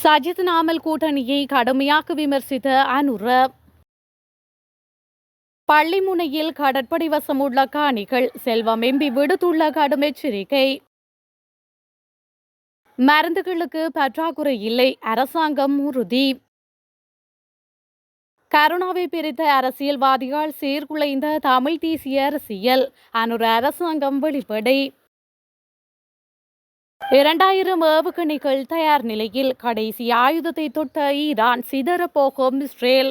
சஜித் நாமல் கூட்டணியை கடுமையாக விமர்சித்த அனுர. பள்ளிமுனையில் கடற்படை வசம் உள்ள காணிகள் செல்வம் எம்பி விடுத்துள்ள கடும் எச்சரிக்கை. மருந்துகளுக்கு பற்றாக்குறை இல்லை, அரசாங்கம் உறுதி. கருணாவை பிரித்த அரசியல்வாதிகள் சீர்குலைந்த தமிழ் தேசிய அரசியல், அனுர அரசாங்கம் வெளிப்படை. 2000 ஏவுகணைகள் தயார் நிலையில், கடைசி ஆயுதத்தை தொட்ட ஈரான், சிதறப்போகும் இஸ்ரேல்.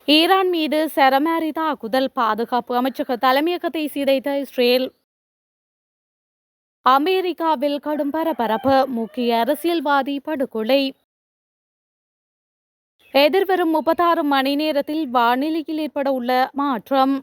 ஈரான் மீது சரமாரி தாக்குதல், பாதுகாப்பு அமைச்சக தலைமையகத்தை சிதைத்த இஸ்ரேல். அமெரிக்காவில் கடும் பரபரப்பு, முக்கிய அரசியல்வாதி படுகொலை. எதிர்வரும் 36 மணி நேரத்தில் வானிலையில் ஏற்பட உள்ள மாற்றம்.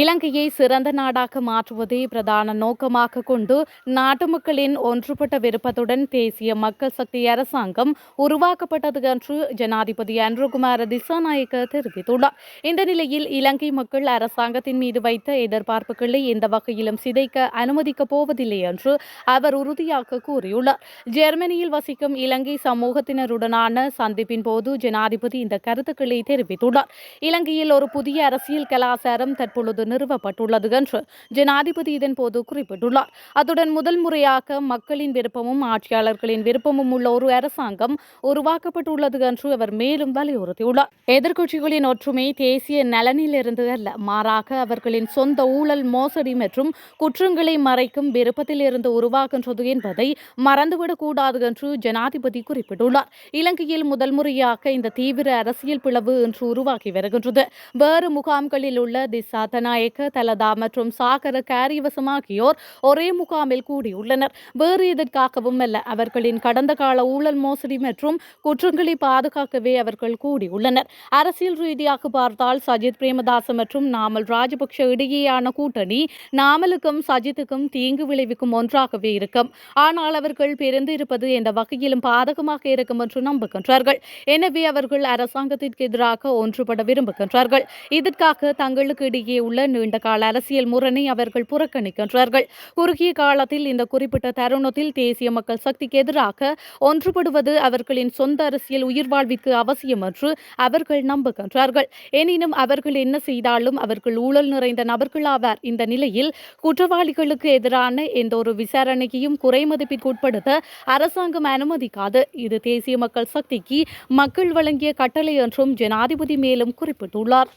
இலங்கையை சிறந்த நாடாக மாற்றுவதை பிரதான நோக்கமாக கொண்டு நாட்டு மக்களின் ஒன்றுபட்ட விருப்பத்துடன் தேசிய மக்கள் சக்தி அரசாங்கம் உருவாக்கப்பட்டது என்று ஜனாதிபதி அனுரகுமார திசாநாயக்க தெரிவித்துள்ளார். இந்த நிலையில் இலங்கை மக்கள் அரசாங்கத்தின் மீது வைத்த எதிர்பார்ப்புகளை எந்த வகையிலும் சிதைக்க அனுமதிக்கப் போவதில்லை என்று அவர் உறுதியாக கூறியுள்ளார். ஜெர்மனியில் வசிக்கும் இலங்கை சமூகத்தினருடனான சந்திப்பின் போது ஜனாதிபதி இந்த கருத்துக்களை தெரிவித்துள்ளார். இலங்கையில் ஒரு புதிய அரசியல் கலாச்சாரம் தற்பொழுது நிறுவப்பட்டுள்ளது என்று ஜனாதிபதி இதன்போது குறிப்பிட்டுள்ளார். அத்துடன் முதல் முறையாக மக்களின் விருப்பமும் ஆட்சியாளர்களின் விருப்பமும் உள்ள ஒரு அரசாங்கம் உருவாக்கப்பட்டுள்ளது என்று அவர் மேலும் வலியுறுத்தியுள்ளார். எதிர்க்கட்சிகளின் ஒற்றுமை தேசிய நலனிலிருந்து அல்ல, மாறாக அவர்களின் சொந்த ஊழல், மோசடி மற்றும் குற்றங்களை மறைக்கும் விருப்பத்தில் இருந்து உருவாகின்றது என்பதை மறந்துவிடக் கூடாது என்று ஜனாதிபதி குறிப்பிட்டுள்ளார். இலங்கையில் முதல் முறையாக இந்த தீவிர அரசியல் பிளவு இன்று உருவாகி வருகின்றது. வேறு முகாம்களில் உள்ள திசா நாயக்க, தலதா மற்றும் சாகர காரியவசம் ஆகியோர் ஒரே முகாமில் கூடியுள்ளனர். வேறு எதற்காகவும் அல்ல, அவர்களின் கடந்த கால ஊழல், மோசடி மற்றும் குற்றங்களை பாதுகாக்கவே அவர்கள் கூடியுள்ளனர். அரசியல் ரீதியாக பார்த்தால் சஜித் பிரேமதாச மற்றும் நாமல் ராஜபக்ஷ இடையேயான கூட்டணி நாமலுக்கும் சஜித்துக்கும் தீங்கு விளைவிக்கும் ஒன்றாகவே இருக்கும். ஆனால் அவர்கள் பிரிந்து இருப்பது எந்த வகையிலும் பாதகமாக இருக்கும் என்று நம்புகின்றார்கள். எனவே அவர்கள் அரசாங்கத்திற்கு எதிராக ஒன்றுபட விரும்புகின்றார்கள். இதற்காக தங்களுக்கு இடையே உள்ள நீண்ட கால அரசியல் முரணை அவர்கள் புறக்கணிக்கின்றார்கள். குறுகிய காலத்தில் இந்த குறிப்பிட்ட தருணத்தில் தேசிய மக்கள் சக்திக்கு எதிராக ஒன்றுபடுவது அவர்களின் சொந்த அரசியல் உயிர்வாழ்விற்கு அவசியம் என்று அவர்கள் நம்புகின்றார்கள். எனினும் அவர்கள் என்ன செய்தாலும் அவர்கள் ஊழல் நிறைந்த நபர்கள் ஆவார். இந்த நிலையில் குற்றவாளிகளுக்கு எதிரான எந்த ஒரு விசாரணையையும் குறைமதிப்பிற்கு உட்படுத்த அரசாங்கம் அனுமதிக்காது. இது தேசிய மக்கள் சக்திக்கு மக்கள் வழங்கிய கட்டளை என்றும் ஜனாதிபதி மேலும் குறிப்பிட்டுள்ளார்.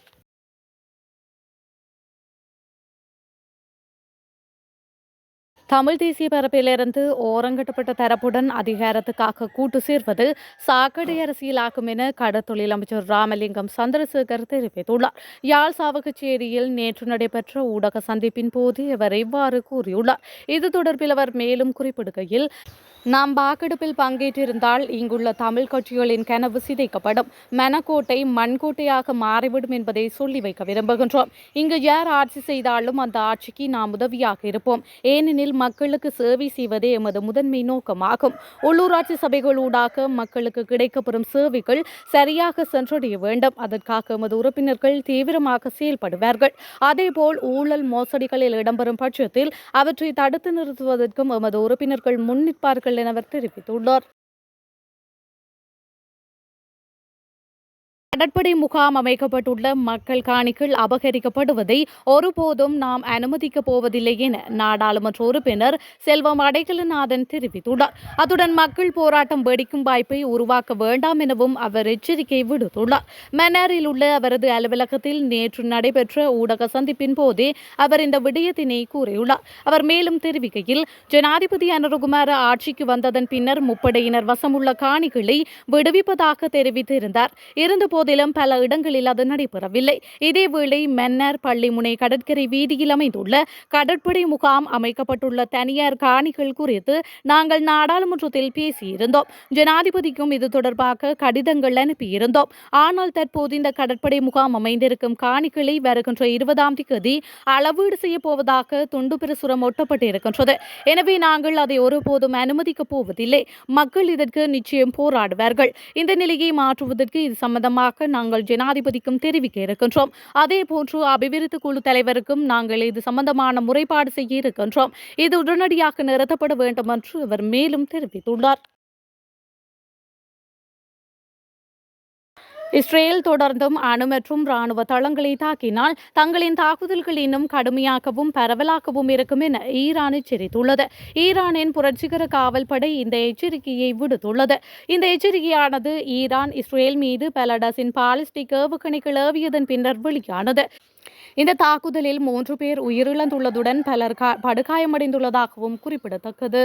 தமிழ் தேசிய பரப்பிலிருந்து ஓரங்கட்டப்பட்ட தரப்புடன் அதிகாரத்துக்காக கூட்டு சேர்வது சாக்கடை அரசியலாகும் என கடற்தொழில் அமைச்சர் ராமலிங்கம் சந்திரசேகர் தெரிவித்துள்ளார். யாழ் சாவகச்சேரியில் நேற்று நடைபெற்ற ஊடக சந்திப்பின் போது அவர் இவ்வாறு கூறியுள்ளார். இது தொடர்பில் அவர் மேலும் குறிப்பிடுகையில், நாம் வாக்கெடுப்பில் பங்கேற்றிருந்தால் இங்குள்ள தமிழ் கட்சிகளின் கனவு சிதைக்கப்படும், மனக்கோட்டை மண்கோட்டையாக மாறிவிடும் என்பதை சொல்லி வைக்க விரும்புகின்றோம். இங்கு யார் ஆட்சி செய்தாலும் அந்த ஆட்சிக்கு நாம் உதவியாக இருப்போம். ஏனெனில் மக்களுக்கு சேவை செய்வதே எமது முதன்மை நோக்கமாகும். உள்ளூராட்சி சபைகளூடாக மக்களுக்கு கிடைக்கப்பெறும் சேவைகள் சரியாக சென்றடைய வேண்டும். அதற்காக எமது உறுப்பினர்கள் தீவிரமாக செயல்படுவார்கள். அதேபோல் ஊழல், மோசடிகளில் இடம்பெறும் பட்சத்தில் அவற்றை தடுத்து நிறுத்துவதற்கும் எமது உறுப்பினர்கள் முன்னிற்பார்கள் என அவர் தெரிவித்துள்ளார். கடற்படை முகாம் அமைக்கப்பட்டுள்ள மக்கள் காணிகள் அபகரிக்கப்படுவதை ஒருபோதும் நாம் அனுமதிக்கப் போவதில்லை என நாடாளுமன்ற உறுப்பினர் செல்வம் அடைக்கலநாதன் தெரிவித்துள்ளார். அத்துடன் மக்கள் போராட்டம் வெடிக்கும் வாய்ப்பை உருவாக்க வேண்டாம் எனவும் அவர் எச்சரிக்கை விடுத்துள்ளார். மன்னாரில் உள்ள அவரது அலுவலகத்தில் நேற்று நடைபெற்ற ஊடக சந்திப்பின் போதே அவர் இந்த விடயத்தினை கூறியுள்ளார். அவர் மேலும் தெரிவிக்கையில், ஜனாதிபதி அனுரகுமார ஆட்சிக்கு வந்ததன் பின்னர் முப்படையினர் வசமுள்ள காணிகளை விடுவிப்பதாக தெரிவித்திருந்தார். இருந்தபோது பல இடங்களில் அது நடைபெறவில்லை. இதேவேளை மன்னார் பள்ளிமுனை கடற்கரை வீதியில் அமைந்துள்ள கடற்படை முகாம் அமைக்கப்பட்டுள்ள தனியார் காணிகள் குறித்து நாங்கள் நாடாளுமன்றத்தில் பேசியிருந்தோம். ஜனாதிபதிக்கும் இது தொடர்பாக கடிதங்கள் அனுப்பியிருந்தோம். ஆனால் தற்போது இந்த கடற்படை முகாம் அமைந்திருக்கும் காணிகளை வருகின்ற 20ஆம் தேதி அளவீடு செய்யப் போவதாக துண்டு பிரசுரம் ஒட்டப்பட்டிருக்கின்றது. எனவே நாங்கள் அதை ஒருபோதும் அனுமதிக்கப் போவதில்லை. மக்கள் இதற்கு நிச்சயம் போராடுவார்கள். இந்த நிலையை மாற்றுவதற்கு இது சம்பந்தமாக தொடர்பாக நாங்கள் ஜனாதிபதிக்கும் தெரிவிக்க இருக்கின்றோம். அதேபோன்று அபிவிருத்தி குழு தலைவருக்கும் நாங்கள் இது சம்பந்தமான முறைப்பாடு செய்ய இருக்கின்றோம். இது உடனடியாக நிறுத்தப்பட வேண்டும் என்று அவர் மேலும் தெரிவித்துள்ளார். இஸ்ரேல் தொடர்ந்தும் அணு மற்றும் ராணுவ தளங்களை தாக்கினால் தங்களின் தாக்குதல்கள் இன்னும் கடுமையாகவும் பரவலாகவும் இருக்கும் என ஈரான் எச்சரித்துள்ளது. ஈரானின் புரட்சிகர காவல் படை இந்த எச்சரிக்கையை விடுத்துள்ளது. இந்த எச்சரிக்கையானது ஈரான் இஸ்ரேல் மீது பல டசின் பாலிஸ்டிக் ஏவுகணைகள் ஏவியதன் பின்னர் வெளியானது. இந்த தாக்குதலில் 3 பேர் உயிரிழந்துள்ளதுடன் பலர் படுகாயமடைந்துள்ளதாகவும் குறிப்பிடத்தக்கது.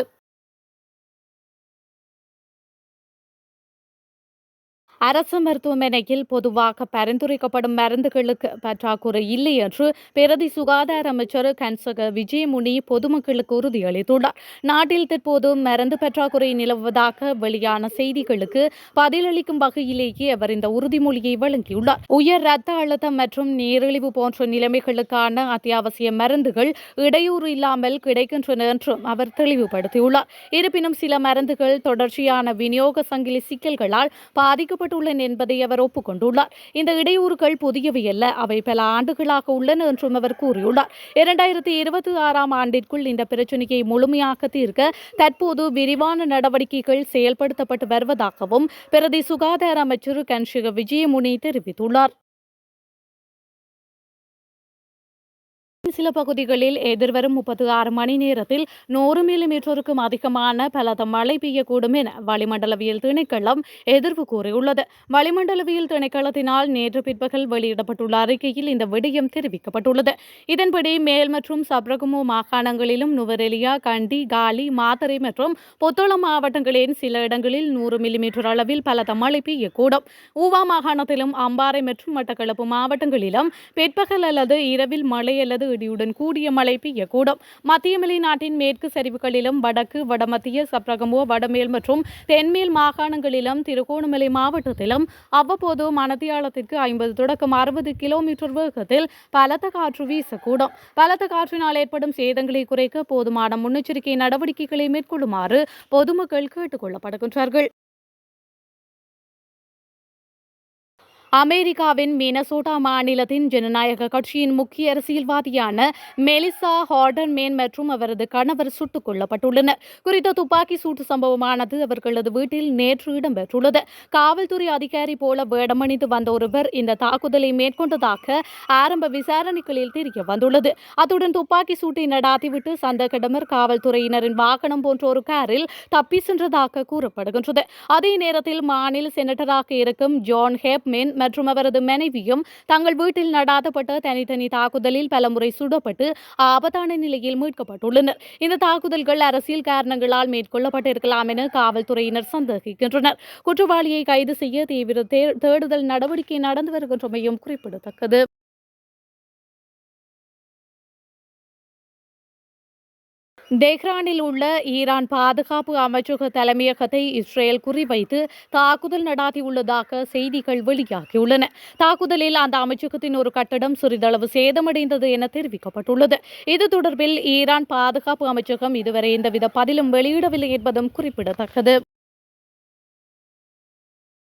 அரசு மருத்துவமனையில் பொதுவாக பரிந்துரைக்கப்படும் மருந்துகளுக்கு பற்றாக்குறை இல்லை என்று பிரதி சுகாதார அமைச்சர் கன்சக விஜயமுனி பொதுமக்களுக்கு உறுதியளித்துள்ளார். நாட்டில் தற்போது மருந்து பற்றாக்குறை நிலவுவதாக வெளியான செய்திகளுக்கு பதிலளிக்கும் வகையிலேயே அவர் இந்த உறுதிமொழியை வழங்கியுள்ளார். உயர் இரத்த அழுத்தம் மற்றும் நீரிழிவு போன்ற நிலைமைகளுக்கான அத்தியாவசிய மருந்துகள் இடையூறு இல்லாமல் கிடைக்கின்றன என்றும் அவர் தெளிவுபடுத்தியுள்ளார். இருப்பினும் சில மருந்துகள் தொடர்ச்சியான விநியோக சங்கிலி சிக்கல்களால் பாதிக்கப்பட்டு என்பதை அவர் ஒப்புக்கொண்டுள்ளார். இந்த இடையூறுகள் புதியவையல்ல, அவை பல ஆண்டுகளாக உள்ளன என்றும் அவர் கூறியுள்ளார். 2026 ஆண்டிற்குள் இந்த பிரச்சினையை முழுமையாக தீர்க்க தற்போது விரிவான நடவடிக்கைகள் செயல்படுத்தப்பட்டு வருவதாகவும் பிரதி சுகாதார அமைச்சர் கன்ஷிக விஜயமுனி தெரிவித்துள்ளார். சில பகுதிகளில் எதிர்வரும் 36 மணி நேரத்தில் 100 மில்லிமீட்டருக்கும் அதிகமான பலத்த மழை பெய்யக்கூடும் என வளிமண்டலவியல் திணைக்களம் எதிர்வு கூறியுள்ளது. வளிமண்டலவியல் திணைக்களத்தினால் நேற்று பிற்பகல் வெளியிடப்பட்டுள்ள அறிக்கையில் இந்த விடயம் தெரிவிக்கப்பட்டுள்ளது. இதன்படி மேல் மற்றும் சப்ரகமு மாகாணங்களிலும் நுவரெலியா, கண்டி, காலி, மாத்தறை மற்றும் புத்தளம் மாவட்டங்களின் சில இடங்களில் 100 மில்லிமீட்டர் அளவில் பலத்த மழை பெய்யக்கூடும். ஊவா மாகாணத்திலும் அம்பாறை மற்றும் மட்டக்களப்பு மாவட்டங்களிலும் பிற்பகல் அல்லது இரவில் மழை அல்லது இடியுடன் கூடிய மழை பெய்யக்கூடும். மத்திய மலைநாட்டின் மேற்கு சரிவுகளிலும் வடக்கு, வடமத்திய, சப்ரகமோ, வடமேல் மற்றும் தென்மேல் மாகாணங்களிலும் திருகோணமலை மாவட்டத்திலும் அவ்வப்போது மணத்தியாலத்திற்கு 50 தொடக்கம் 60 கிலோமீட்டர் வேகத்தில் பலத்த காற்று வீசக்கூடும். பலத்த காற்றினால் ஏற்படும் சேதங்களை குறைக்க போதுமான முன்னெச்சரிக்கை நடவடிக்கைகளை மேற்கொள்ளுமாறு பொதுமக்கள் கேட்டுக் கொள்ளப்படுகின்றார்கள். அமெரிக்காவின் மினசோட்டா மாநிலத்தின் ஜனநாயக கட்சியின் முக்கிய அரசியல்வாதியான மெலிசா ஹார்டன்மேன் மற்றும் அவரது கணவர் சுட்டுக் கொல்லப்பட்டுள்ளனர். குறித்த துப்பாக்கி சூட்டு சம்பவமானது அவர்களது வீட்டில் நேற்று இடம்பெற்றுள்ளது. காவல்துறை அதிகாரி போல வேடமணிந்து வந்த ஒருவர் இந்த தாக்குதலை மேற்கொண்டதாக ஆரம்ப விசாரணைகளில் தெரிய வந்துள்ளது. அத்துடன் துப்பாக்கி சூட்டை நடாத்திவிட்டு சந்தேகநபர் காவல்துறையினரின் வாகனம் போன்ற ஒரு காரில் தப்பி சென்றதாக கூறப்படுகின்றது. அதே நேரத்தில் மாநில செனட்டராக இருக்கும் ஜான் ஹேப்மேன் மற்றும் அவரது மனைவியும் தங்கள் வீட்டில் நடாத்தப்பட்ட தனித்தனி தாக்குதலில் பலமுறை சுடப்பட்டு ஆபத்தான நிலையில் மீட்கப்பட்டுள்ளனர். இந்த தாக்குதல்கள் அரசியல் காரணங்களால் மேற்கொள்ளப்பட்டிருக்கலாம் என காவல்துறையினர் சந்தேகிக்கின்றனர். குற்றவாளியை கைது செய்ய தீவிர தேடுதல் நடவடிக்கை நடந்து வருகின்றமையும் குறிப்பிடத்தக்கது. தெஹ்ரானில் உள்ள ஈரான் பாதுகாப்பு அமைச்சக தலைமையகத்தை இஸ்ரேல் குறிவைத்து தாக்குதல் நடாத்தியுள்ளதாக செய்திகள் வெளியாகியுள்ளன. தாக்குதலில் அந்த அமைச்சகத்தின் ஒரு கட்டடம் சிறிதளவு சேதமடைந்தது என தெரிவிக்கப்பட்டுள்ளது. இது தொடர்பில் ஈரான் பாதுகாப்பு அமைச்சகம் இதுவரை எந்தவித பதிலும் வெளியிடவில்லை என்பதும் குறிப்பிடத்தக்கது.